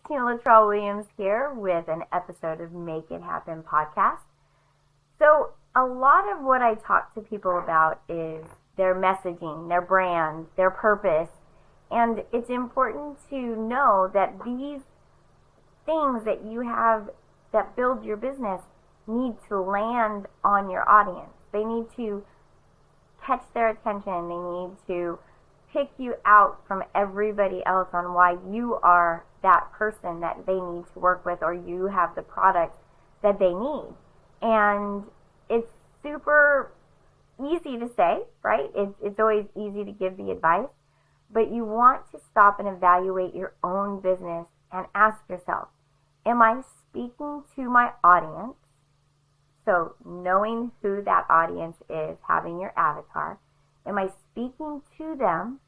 Tina Latrell Williams here with an episode of Make It Happen podcast. So a lot of what I talk to people about is their messaging, their brand, their purpose, and it's important to know that these things that you have that build your business need to land on your audience. They need to catch their attention. They need to pick you out from everybody else on why you are that person that they need to work with, or you have the product that they need. And it's super easy to say, right? It's always easy to give the advice, but you want to stop and evaluate your own business and ask yourself, am I speaking to my audience? So knowing who that audience is, having your avatar, am I speaking to them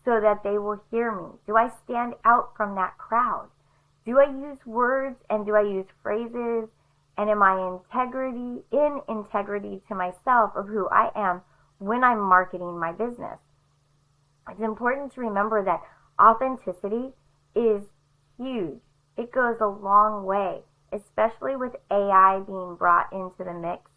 so that they will hear me? Do I stand out from that crowd? Do I use words and do I use phrases? And am I in integrity to myself of who I am when I'm marketing my business? It's important to remember that authenticity is huge. It goes a long way, especially with AI being brought into the mix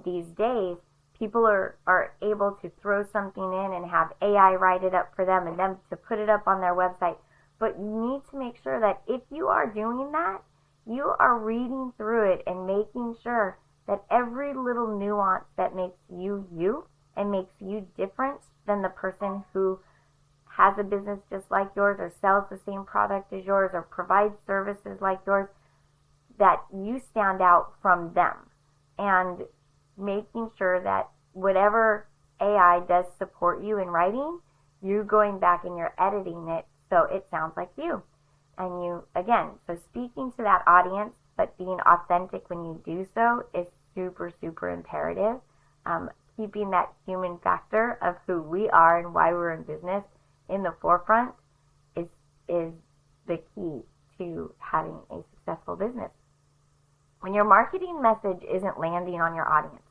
these days. People are able to throw something in and have AI write it up for them and them to put it up on their website. But you need to make sure that if you are doing that, you are reading through it and making sure that every little nuance that makes you you and makes you different than the person who has a business just like yours or sells the same product as yours or provides services like yours, that you stand out from them. And making sure that whatever AI does support you in writing, you're going back and you're editing it so it sounds like you. And you, again, so speaking to that audience, but being authentic when you do so is super, super imperative. Keeping that human factor of who we are and why we're in business in the forefront is the key to having a successful business. When your marketing message isn't landing on your audience,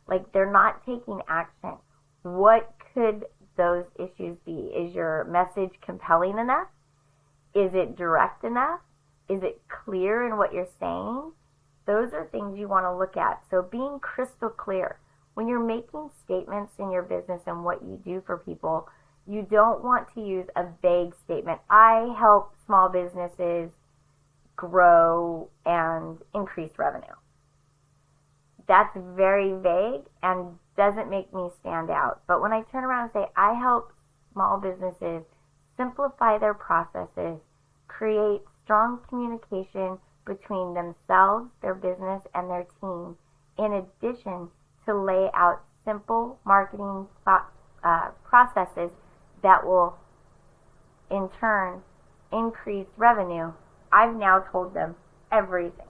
like they're not taking action, what could those issues be? Is your message compelling enough? Is it direct enough? Is it clear in what you're saying? Those are things you want to look at. So being crystal clear. When you're making statements in your business and what you do for people, you don't want to use a vague statement. I help small businesses grow and increase revenue. That's very vague and doesn't make me stand out. But when I turn around and say, I help small businesses simplify their processes, create strong communication between themselves, their business, and their team, in addition to lay out simple marketing processes that will, in turn, increase revenue, I've now told them everything.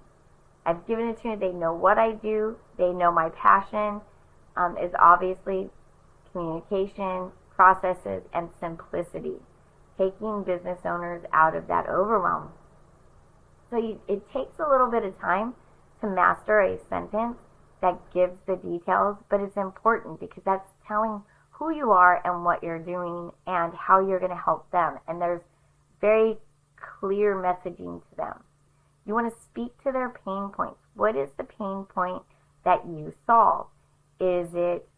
I've given it to them. They know what I do. They know my passion is obviously communication, processes, and simplicity. Taking business owners out of that overwhelm. So it takes a little bit of time to master a sentence that gives the details, but it's important because that's telling who you are and what you're doing and how you're going to help them. And there's very clear messaging to them. You want to speak to their pain points. What is the pain point that you solve? Is it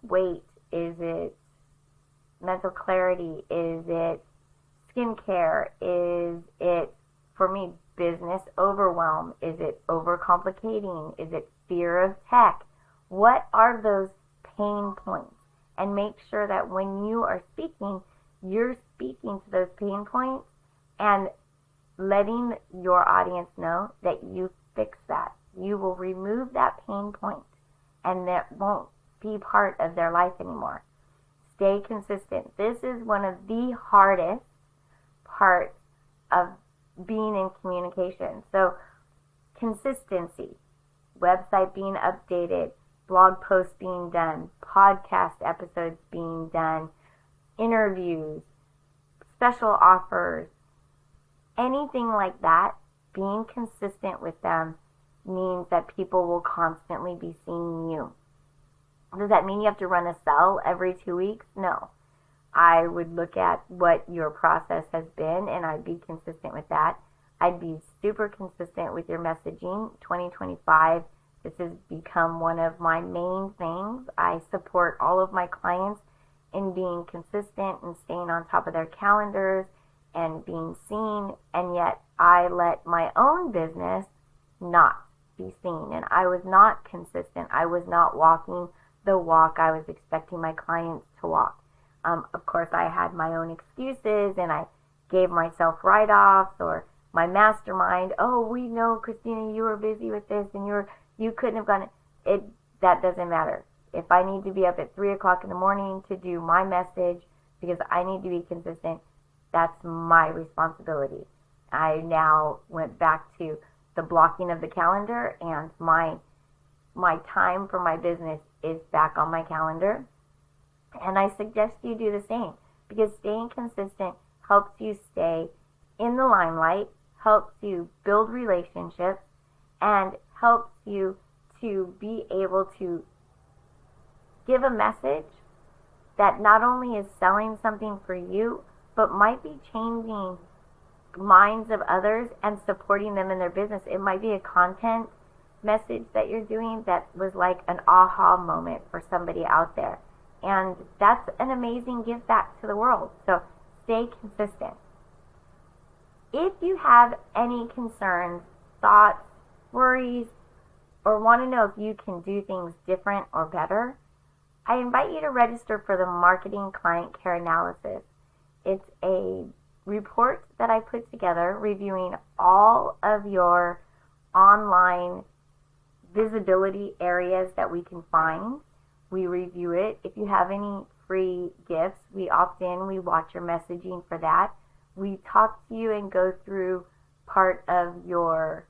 weight? Is it mental clarity? Is it skincare? Is it, for me, business overwhelm? Is it overcomplicating? Is it fear of tech? What are those pain points? And make sure that when you are speaking, you're speaking to those pain points and letting your audience know that you fix that. You will remove that pain point and that won't be part of their life anymore. Stay consistent. This is one of the hardest parts of being in communication. So consistency, website being updated, blog posts being done, podcast episodes being done, interviews, special offers, anything like that, being consistent with them means that people will constantly be seeing you. Does that mean you have to run a sell every 2 weeks? No. I would look at what your process has been, and I'd be consistent with that. I'd be super consistent with your messaging. 2025, this has become one of my main things. I support all of my clients in being consistent and staying on top of their calendars and being seen, and yet I let my own business not be seen, and I was not consistent. I was not walking the walk I was expecting my clients to walk. Of course, I had my own excuses, and I gave myself write-offs, or my mastermind, oh, we know, Christina, you were busy with this, and you couldn't have gone. That doesn't matter. If I need to be up at 3 o'clock in the morning to do my message because I need to be consistent, that's my responsibility. I now went back to the blocking of the calendar, and my time for my business is back on my calendar. And I suggest you do the same, because staying consistent helps you stay in the limelight, helps you build relationships, and helps you to be able to give a message that not only is selling something for you, but might be changing minds of others and supporting them in their business. It might be a content message that you're doing that was like an aha moment for somebody out there. And that's an amazing give back to the world. So stay consistent. If you have any concerns, thoughts, worries, or want to know if you can do things different or better, I invite you to register for the Marketing Client Care Analysis. It's a report that I put together reviewing all of your online visibility areas that we can find. We review it. If you have any free gifts, we opt in. We watch your messaging for that. We talk to you and go through part of your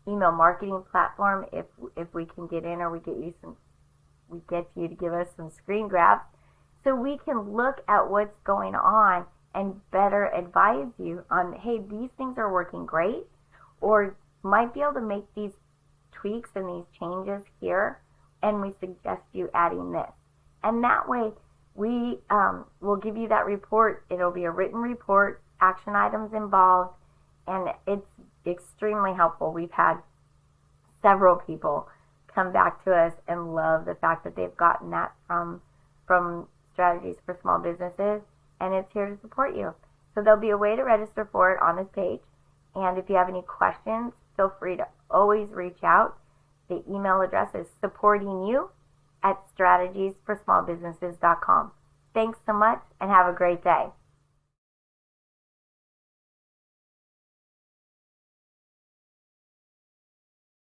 email marketing platform if we can get in, or we get you to give us some screen grabs, so we can look at what's going on and better advise you on, hey, these things are working great, or might be able to make these tweaks and these changes here, and we suggest you adding this. And that way, we will give you that report. It'll be a written report, action items involved, and it's extremely helpful. We've had several people come back to us and love the fact that they've gotten that from Strategies for Small Businesses, and it's here to support you. So there'll be a way to register for it on this page, and if you have any questions, feel free to always reach out. The email address is supportingyou@strategiesforsmallbusinesses.com. Thanks so much, and have a great day.